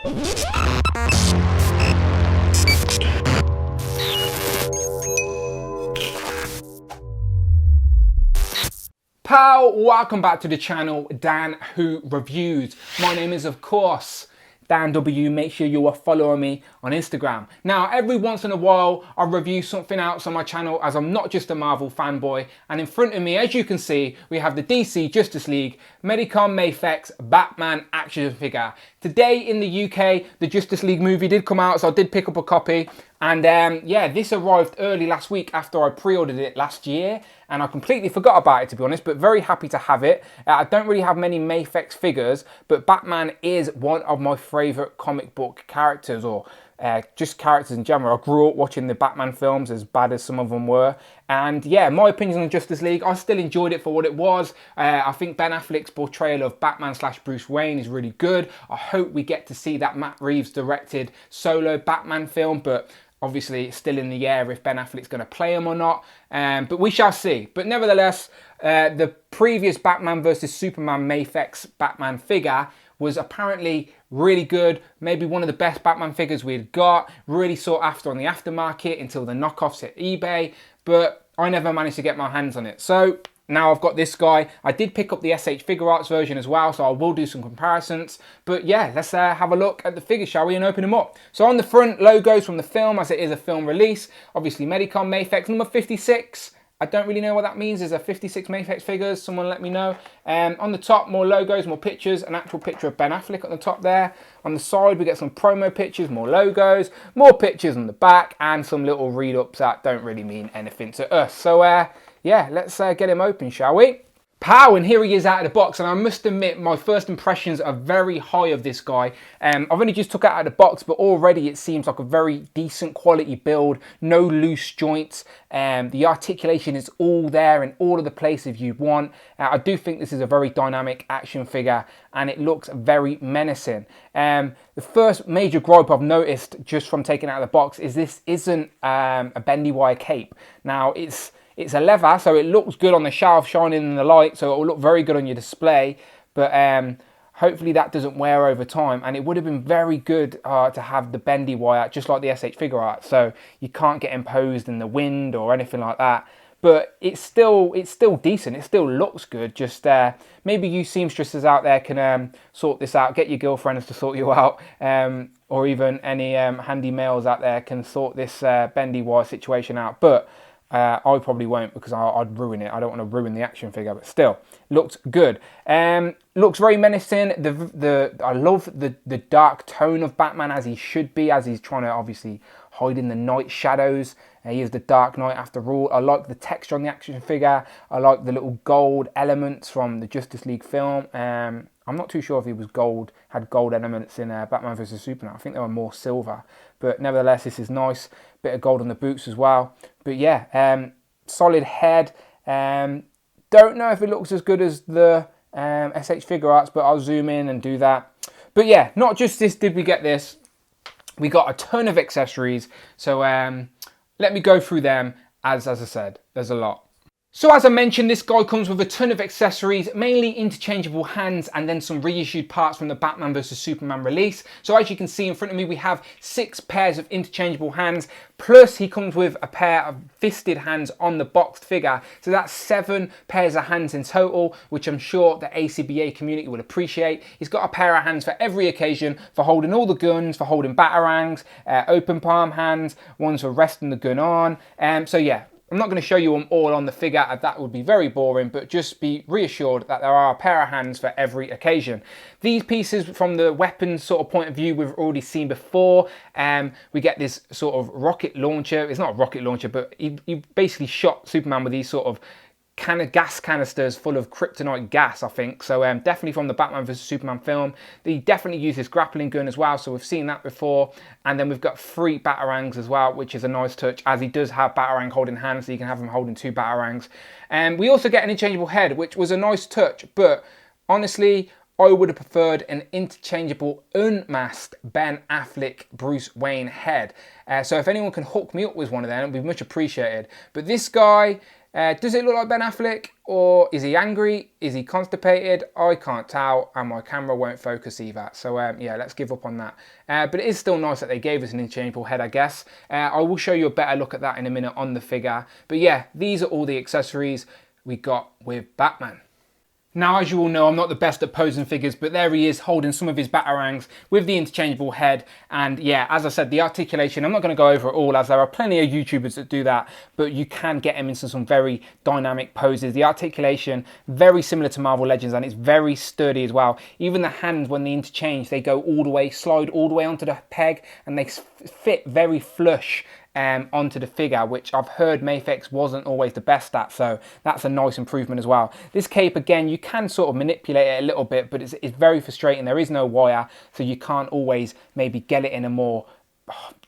Pal, welcome back to the channel, Dan Who Reviews. My name is, of course, Dan W. Make sure you are following me on Instagram. Now, every once in a while, I review something else on my channel, as I'm not just a Marvel fanboy. And in front of me, as you can see, we have the DC Justice League Medicom Mafex Batman action figure. Today in the UK, the Justice League movie did come out, so I did pick up a copy. And yeah, this arrived early last week after I pre-ordered it last year. And I completely forgot about it, to be honest, but very happy to have it. I don't really have many Mafex figures, but Batman is one of my favourite comic book characters, or just characters in general. I grew up watching the Batman films, as bad as some of them were. And yeah, my opinion on Justice League, I still enjoyed it for what it was. I think Ben Affleck's portrayal of Batman / Bruce Wayne is really good. I hope we get to see that Matt Reeves directed solo Batman film, but obviously, it's still in the air if Ben Affleck's going to play him or not. But we shall see. But nevertheless, the previous Batman vs Superman Mafex Batman figure was apparently really good. Maybe one of the best Batman figures we'd got. Really sought after on the aftermarket until the knockoffs hit eBay. But I never managed to get my hands on it. So now I've got this guy. I did pick up the SH Figure Arts version as well, so I will do some comparisons. But yeah, let's have a look at the figures, shall we, and open them up. So on the front, logos from the film, as it is a film release. Obviously, Medicom Mafex number 56. I don't really know what that means. Is there 56 Mafex figures? Someone let me know. On the top, more logos, more pictures. An actual picture of Ben Affleck on the top there. On the side, we get some promo pictures, more logos, more pictures on the back, and some little read-ups that don't really mean anything to us. So yeah, let's get him open, shall we? Pow, and here he is out of the box, and I must admit my first impressions are very high of this guy. I've only just took it out of the box, but already it seems like a very decent quality build, no loose joints. The articulation is all there in all of the places you want. I do think this is a very dynamic action figure, and it looks very menacing. The first major gripe I've noticed just from taking it out of the box is this isn't a bendy wire cape. Now, it's a leather, so it looks good on the shelf, shining in the light, so it will look very good on your display. But hopefully that doesn't wear over time. And it would have been very good to have the bendy wire, just like the SH Figure Art, so you can't get imposed in the wind or anything like that. But it's still decent. It still looks good. Just maybe you seamstresses out there can sort this out. Get your girlfriends to sort you out, or even any handy males out there can sort this bendy wire situation out. But I probably won't, because I'd ruin it. I don't want to ruin the action figure, but still, looks good. Looks very menacing. I love the dark tone of Batman, as he should be, as he's trying to obviously hide in the night shadows. He is the Dark Knight after all. I like the texture on the action figure. I like the little gold elements from the Justice League film. I'm not too sure if he was gold, had gold elements in Batman vs Superman. I think they were more silver. But nevertheless, this is nice. Bit of gold on the boots as well. But yeah, solid head. Don't know if it looks as good as the SH Figure Arts, but I'll zoom in and do that. But yeah, not just this did we get this. We got a ton of accessories. So let me go through them. As I said, there's a lot. So as I mentioned, this guy comes with a ton of accessories, mainly interchangeable hands and then some reissued parts from the Batman vs Superman release. So as you can see in front of me, we have 6 pairs of interchangeable hands, plus he comes with a pair of fisted hands on the boxed figure. So that's 7 pairs of hands in total, which I'm sure the ACBA community will appreciate. He's got a pair of hands for every occasion, for holding all the guns, for holding batarangs, open palm hands, ones for resting the gun on. So yeah, I'm not going to show you them all on the figure, that would be very boring, but just be reassured that there are a pair of hands for every occasion. These pieces, from the weapons sort of point of view, we've already seen before. We get this sort of rocket launcher. It's not a rocket launcher, but he basically shot Superman with these sort of gas canisters full of kryptonite gas, I think. So definitely from the Batman vs Superman film. He definitely used his grappling gun as well, so we've seen that before. And then we've got 3 batarangs as well, which is a nice touch, as he does have batarang holding hands, so you can have him holding 2 batarangs. And we also get an interchangeable head, which was a nice touch, but honestly, I would have preferred an interchangeable unmasked Ben Affleck Bruce Wayne head. So if anyone can hook me up with one of them, it would be much appreciated. But this guy, Does it look like Ben Affleck, or is he angry? Is he constipated? I can't tell, and my camera won't focus either. So yeah, let's give up on that. But it is still nice that they gave us an interchangeable head, I guess. I will show you a better look at that in a minute on the figure. But yeah, these are all the accessories we got with Batman. Now, as you all know, I'm not the best at posing figures, but there he is holding some of his Batarangs with the interchangeable head. And yeah, as I said, the articulation, I'm not going to go over it all, as there are plenty of YouTubers that do that, but you can get him into some very dynamic poses. The articulation, very similar to Marvel Legends, and it's very sturdy as well. Even the hands, when they interchange, they go all the way, slide all the way onto the peg, and they fit very flush onto the figure, which I've heard Mafex wasn't always the best at, so that's a nice improvement as well. This cape, again, you can sort of manipulate it a little bit, but it's very frustrating. There is no wire, so you can't always maybe get it in a more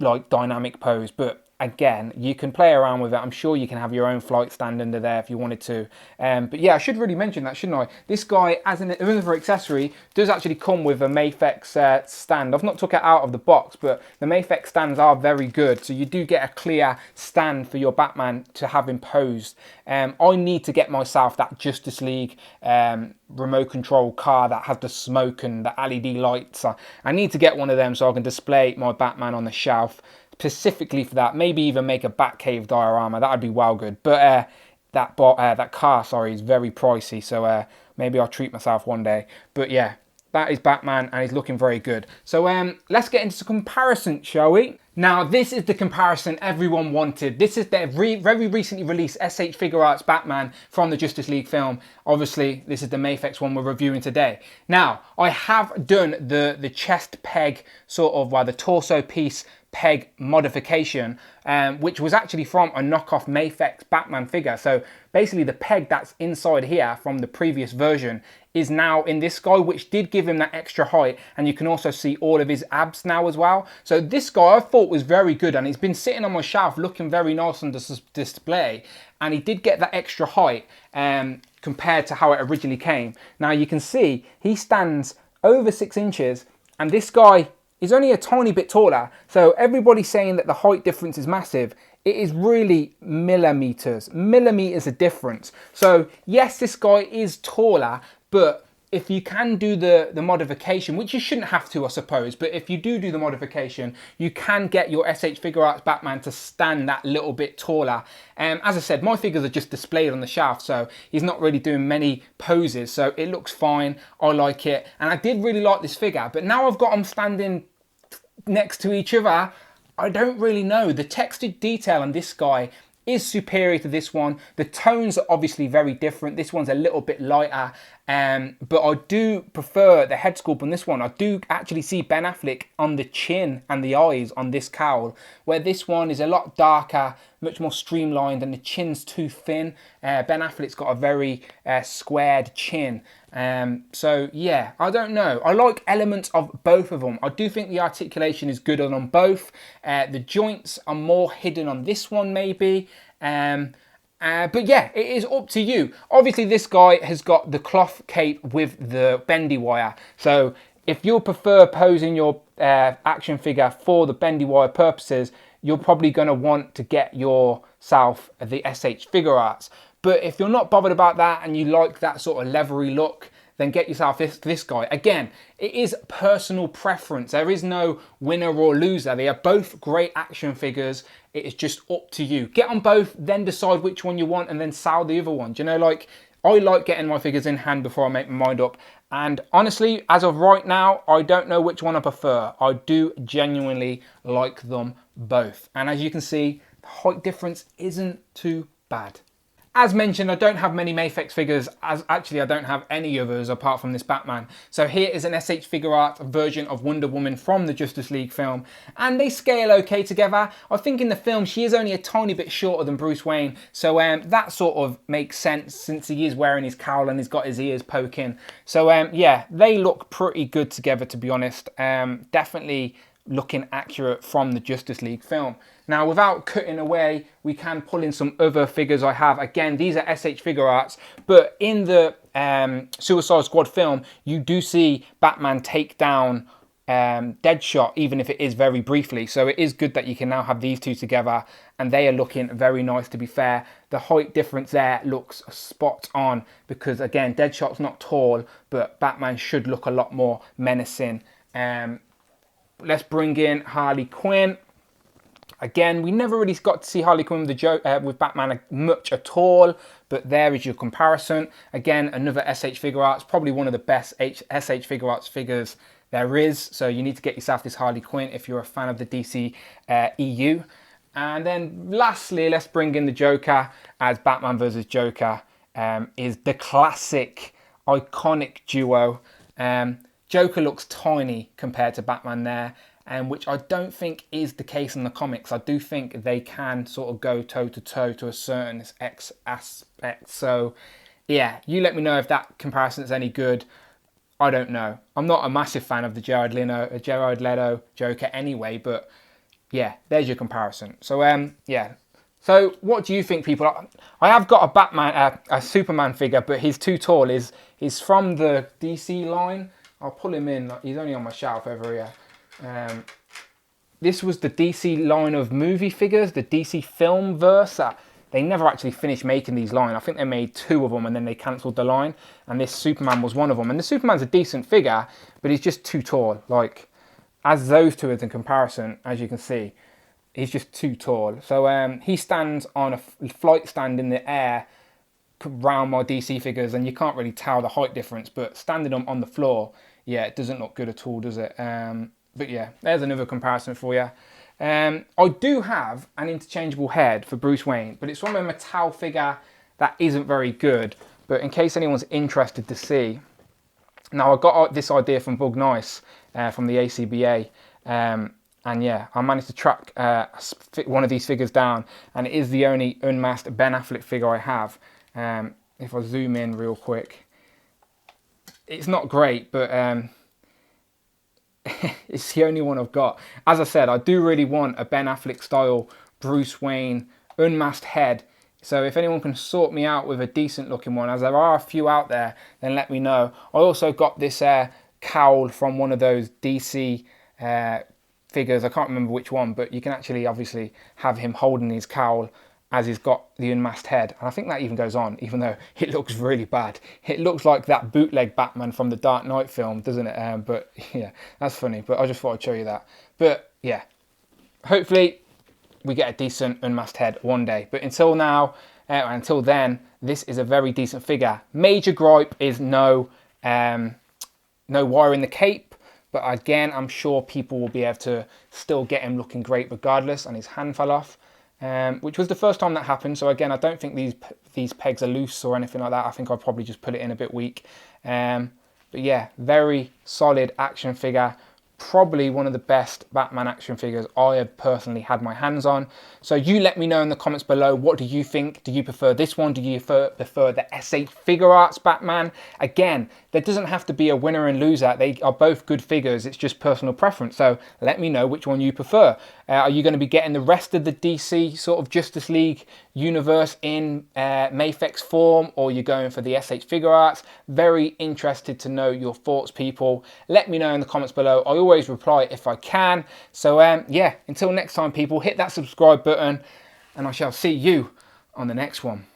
like dynamic pose, but again, you can play around with it. I'm sure you can have your own flight stand under there if you wanted to. But yeah, I should really mention that, shouldn't I? This guy, as another accessory, does actually come with a Mafex stand. I've not took it out of the box, but the Mafex stands are very good. So you do get a clear stand for your Batman to have imposed. I need to get myself that Justice League remote control car that has the smoke and the LED lights. I need to get one of them so I can display my Batman on the shelf specifically for that. Maybe even make a Batcave diorama. That would be well good. But that car, sorry, is very pricey. So maybe I'll treat myself one day. But yeah, that is Batman, and he's looking very good. So let's get into some comparison, shall we? Now, this is the comparison everyone wanted. This is their very recently released SH Figure Arts Batman from the Justice League film. Obviously, this is the Mafex one we're reviewing today. Now, I have done the chest peg sort of, well, the torso piece peg modification, which was actually from a knockoff Mafex Batman figure. So basically the peg that's inside here from the previous version is now in this guy, which did give him that extra height, and you can also see all of his abs now as well. So this guy I thought was very good, and he's been sitting on my shelf looking very nice on the display, and he did get that extra height compared to how it originally came. Now you can see he stands over 6 inches, and this guy is only a tiny bit taller. So everybody's saying that the height difference is massive. It is really millimeters of difference. So yes, this guy is taller, but if you can do the modification, which you shouldn't have to, I suppose, but if you do the modification, you can get your SH Figure Arts Batman to stand that little bit taller. As I said, my figures are just displayed on the shelf, so he's not really doing many poses, so it looks fine. I like it, and I did really like this figure, but now I've got them standing next to each other, I don't really know. The textured detail on this guy is superior to this one. The tones are obviously very different. This one's a little bit lighter, but I do prefer the head sculpt on this one. I do actually see Ben Affleck on the chin and the eyes on this cowl, where this one is a lot darker, much more streamlined, and the chin's too thin. Ben Affleck's got a very squared chin. So yeah, I don't know. I like elements of both of them. I do think the articulation is good on both. The joints are more hidden on this one maybe. But yeah, it is up to you. Obviously this guy has got the cloth cape with the bendy wire. So if you prefer posing your action figure for the bendy wire purposes, you're probably going to want to get yourself the SH Figure Arts. But if you're not bothered about that and you like that sort of leathery look, then get yourself this guy. Again, it is personal preference. There is no winner or loser. They are both great action figures. It is just up to you. Get on both, then decide which one you want, and then sell the other one. Do you know, like, I like getting my figures in hand before I make my mind up. And honestly, as of right now, I don't know which one I prefer. I do genuinely like them both. And as you can see, the height difference isn't too bad. As mentioned, I don't have many Mafex figures, as actually I don't have any others apart from this Batman. So here is an SH Figure Arts version of Wonder Woman from the Justice League film, and they scale okay together. I think in the film she is only a tiny bit shorter than Bruce Wayne, so that sort of makes sense since he is wearing his cowl and he's got his ears poking. So yeah, they look pretty good together, to be honest. Definitely looking accurate from the Justice League film. Now, without cutting away, we can pull in some other figures I have. Again, these are SH Figure Arts, but in the Suicide Squad film, you do see Batman take down Deadshot, even if it is very briefly. So it is good that you can now have these two together, and they are looking very nice, to be fair. The height difference there looks spot on, because again, Deadshot's not tall, but Batman should look a lot more menacing. Let's bring in Harley Quinn. Again, we never really got to see Harley Quinn with Batman much at all, but there is your comparison. Again, another SH Figure Arts, probably one of the best SH Figure Arts figures there is. So you need to get yourself this Harley Quinn if you're a fan of the DC EU. And then lastly, let's bring in the Joker, as Batman vs. Joker is the classic, iconic duo. Joker looks tiny compared to Batman there, which I don't think is the case in the comics. I do think they can sort of go toe-to-toe to a certain aspect. So yeah, you let me know if that comparison is any good. I don't know. I'm not a massive fan of the Jared Leto Joker anyway, but yeah, there's your comparison. So yeah. So what do you think, people? I have got a Batman, a Superman figure, but he's too tall. He's from the DC line. I'll pull him in. He's only on my shelf over here. This was the DC line of movie figures, the DC film verse. They never actually finished making these line. I think they made 2 of them and then they cancelled the line. And this Superman was one of them. And the Superman's a decent figure, but he's just too tall. Like, as those two is in comparison, as you can see, he's just too tall. So he stands on a flight stand in the air around my DC figures, and you can't really tell the height difference. But standing on the floor, yeah, it doesn't look good at all, does it? But yeah, there's another comparison for you. I do have an interchangeable head for Bruce Wayne, but it's from a Mattel figure that isn't very good. But in case anyone's interested to see, now I got this idea from Bug Nice, from the ACBA, and yeah, I managed to track one of these figures down, and it is the only unmasked Ben Affleck figure I have. If I zoom in real quick, it's not great, but it's the only one I've got. As I said, I do really want a Ben Affleck style Bruce Wayne unmasked head. So if anyone can sort me out with a decent looking one, as there are a few out there, then let me know. I also got this cowl from one of those DC figures. I can't remember which one, but you can actually obviously have him holding his cowl as he's got the unmasked head. And I think that even goes on, even though it looks really bad. It looks like that bootleg Batman from the Dark Knight film, doesn't it? But yeah, that's funny. But I just thought I'd show you that. But yeah, hopefully we get a decent unmasked head one day. But until now, until then, this is a very decent figure. Major gripe is no wire in the cape. But again, I'm sure people will be able to still get him looking great regardless, and his hand fell off. Which was the first time that happened. So again, I don't think these pegs are loose or anything like that. I think I'll probably just put it in a bit weak. But yeah, very solid action figure. Probably one of the best Batman action figures I have personally had my hands on. So you let me know in the comments below, what do you think? Do you prefer this one? Do you prefer the SH Figure Arts Batman? Again, there doesn't have to be a winner and loser. They are both good figures. It's just personal preference. So let me know which one you prefer. Are you going to be getting the rest of the DC sort of Justice League universe in Mafex form, or are you going for the SH Figure Arts? Very interested to know your thoughts, people. Let me know in the comments below. I always reply if I can. So yeah, until next time, people, hit that subscribe button, and I shall see you on the next one.